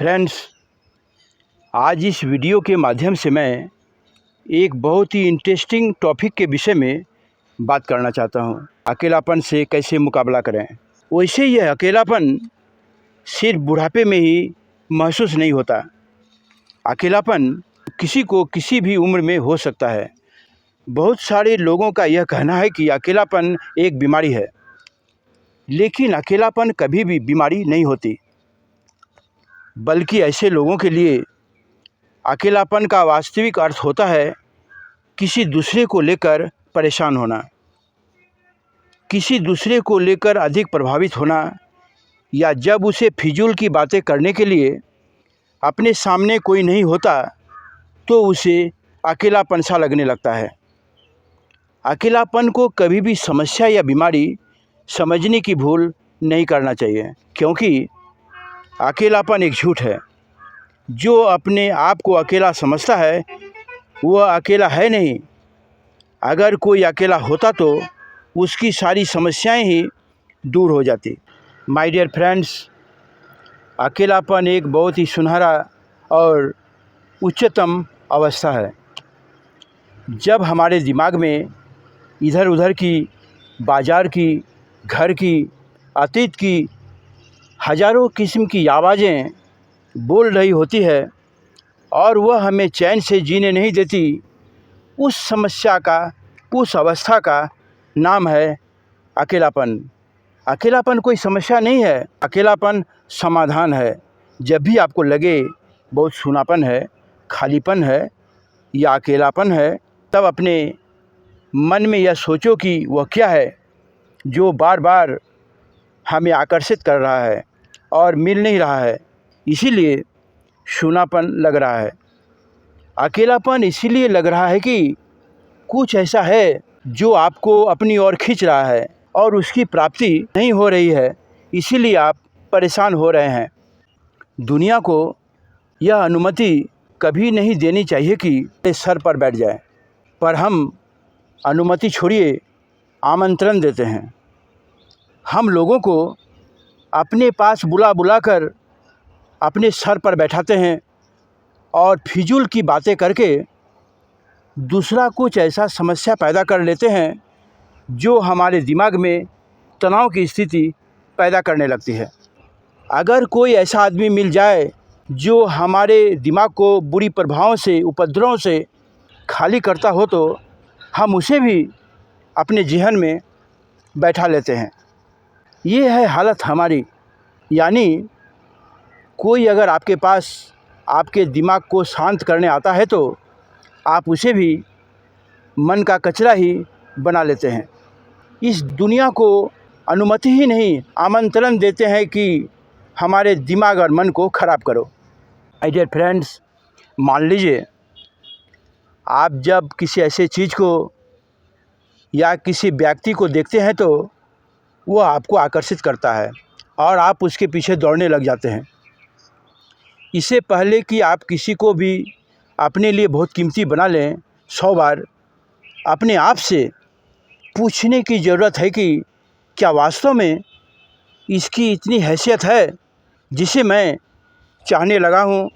Friends, आज इस video के माध्यम से मैं एक बहुत ही इंटरेस्टिंग टॉपिक के विषय में बात करना चाहता हूँ। अकेलापन से कैसे मुकाबला करें। वैसे यह अकेलापन सिर्फ बुढ़ापे में ही महसूस नहीं होता। अकेलापन किसी को किसी भी उम्र में हो सकता है। बहुत सारे लोगों का यह कहना है कि अकेलापन एक बीमारी है, लेकिन अकेलापन कभी भी बीमारी नहीं होती, बल्कि ऐसे लोगों के लिए अकेलापन का वास्तविक अर्थ होता है किसी दूसरे को लेकर परेशान होना, किसी दूसरे को लेकर अधिक प्रभावित होना, या जब उसे फिजूल की बातें करने के लिए अपने सामने कोई नहीं होता तो उसे अकेलापन सा लगने लगता है। अकेलापन को कभी भी समस्या या बीमारी समझने की भूल नहीं करना चाहिए, क्योंकि अकेलापन एक झूठ है। जो अपने आप को अकेला समझता है वह अकेला है नहीं। अगर कोई अकेला होता तो उसकी सारी समस्याएं ही दूर हो जाती। माय डियर फ्रेंड्स, अकेलापन एक बहुत ही सुनहरा और उच्चतम अवस्था है। जब हमारे दिमाग में इधर उधर की, बाजार की, घर की, अतीत की हजारों किस्म की आवाज़ें बोल रही होती है और वह हमें चैन से जीने नहीं देती, उस समस्या का, उस अवस्था का नाम है अकेलापन। अकेलापन कोई समस्या नहीं है, अकेलापन समाधान है। जब भी आपको लगे बहुत सूनापन है, खालीपन है या अकेलापन है, तब अपने मन में यह सोचो कि वह क्या है जो बार बार हमें आकर्षित कर रहा है और मिल नहीं रहा है, इसीलिए सूनापन लग रहा है। अकेलापन इसीलिए लग रहा है कि कुछ ऐसा है जो आपको अपनी ओर खींच रहा है और उसकी प्राप्ति नहीं हो रही है, इसीलिए आप परेशान हो रहे हैं। दुनिया को यह अनुमति कभी नहीं देनी चाहिए कि सर पर बैठ जाए, पर हम अनुमति छोड़िए, आमंत्रण देते हैं। हम लोगों को अपने पास बुला बुलाकर अपने सर पर बैठाते हैं और फिजूल की बातें करके दूसरा कुछ ऐसा समस्या पैदा कर लेते हैं जो हमारे दिमाग में तनाव की स्थिति पैदा करने लगती है। अगर कोई ऐसा आदमी मिल जाए जो हमारे दिमाग को बुरी प्रभावों से, उपद्रवों से खाली करता हो तो हम उसे भी अपने ज़हन में बैठा लेते हैं। ये है हालत हमारी। यानी कोई अगर आपके पास आपके दिमाग को शांत करने आता है तो आप उसे भी मन का कचरा ही बना लेते हैं। इस दुनिया को अनुमति ही नहीं, आमंत्रण देते हैं कि हमारे दिमाग और मन को ख़राब करो। माय डियर फ्रेंड्स, मान लीजिए आप जब किसी ऐसे चीज़ को या किसी व्यक्ति को देखते हैं तो वह आपको आकर्षित करता है और आप उसके पीछे दौड़ने लग जाते हैं। इससे पहले कि आप किसी को भी अपने लिए बहुत कीमती बना लें, 100 बार अपने आप से पूछने की ज़रूरत है कि क्या वास्तव में इसकी इतनी हैसियत है जिसे मैं चाहने लगा हूँ,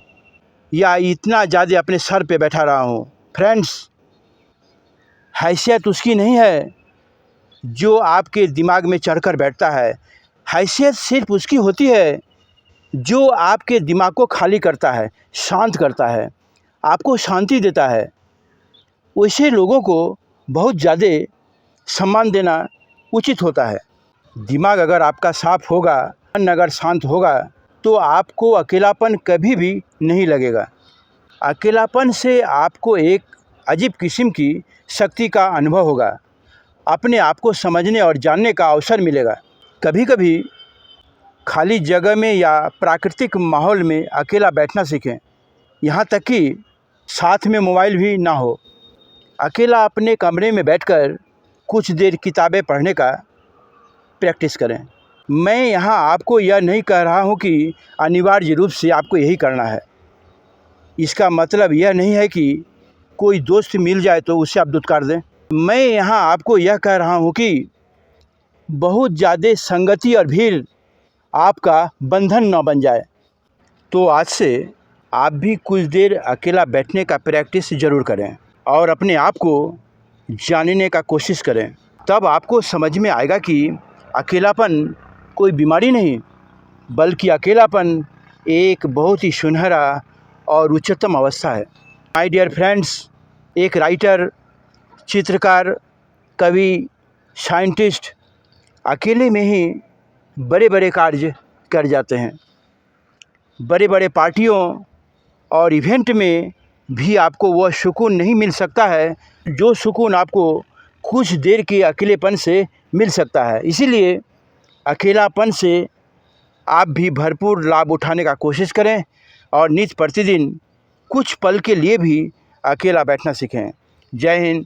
या इतना ज़्यादा अपने सर पे बैठा रहा हूँ। फ्रेंड्स, हैसियत उसकी नहीं है जो आपके दिमाग में चढ़कर बैठता है। हैसियत सिर्फ उसकी होती है जो आपके दिमाग को खाली करता है, शांत करता है, आपको शांति देता है। वैसे लोगों को बहुत ज़्यादा सम्मान देना उचित होता है। दिमाग अगर आपका साफ होगा, मन अगर शांत होगा तो आपको अकेलापन कभी भी नहीं लगेगा। अकेलापन से आपको एक अजीब किस्म की शक्ति का अनुभव होगा, अपने आप को समझने और जानने का अवसर मिलेगा। कभी कभी खाली जगह में या प्राकृतिक माहौल में अकेला बैठना सीखें, यहाँ तक कि साथ में मोबाइल भी ना हो। अकेला अपने कमरे में बैठकर कुछ देर किताबें पढ़ने का प्रैक्टिस करें। मैं यहाँ आपको यह नहीं कह रहा हूँ कि अनिवार्य रूप से आपको यही करना है। इसका मतलब यह नहीं है कि कोई दोस्त मिल जाए तो उसे आप दुत्कार दें। मैं यहाँ आपको यह कह रहा हूँ कि बहुत ज़्यादा संगति और भीड़ आपका बंधन न बन जाए। तो आज से आप भी कुछ देर अकेला बैठने का प्रैक्टिस ज़रूर करें और अपने आप को जानने का कोशिश करें। तब आपको समझ में आएगा कि अकेलापन कोई बीमारी नहीं, बल्कि अकेलापन एक बहुत ही सुनहरा और उच्चतम अवस्था है। माय डियर फ्रेंड्स, एक राइटर, चित्रकार, कवि, साइंटिस्ट अकेले में ही बड़े बड़े कार्य कर जाते हैं। बड़े बड़े पार्टियों और इवेंट में भी आपको वह सुकून नहीं मिल सकता है जो सुकून आपको कुछ देर के अकेलेपन से मिल सकता है। इसीलिए अकेलापन से आप भी भरपूर लाभ उठाने का कोशिश करें और नित्य प्रतिदिन कुछ पल के लिए भी अकेला बैठना सीखें। जय हिंद।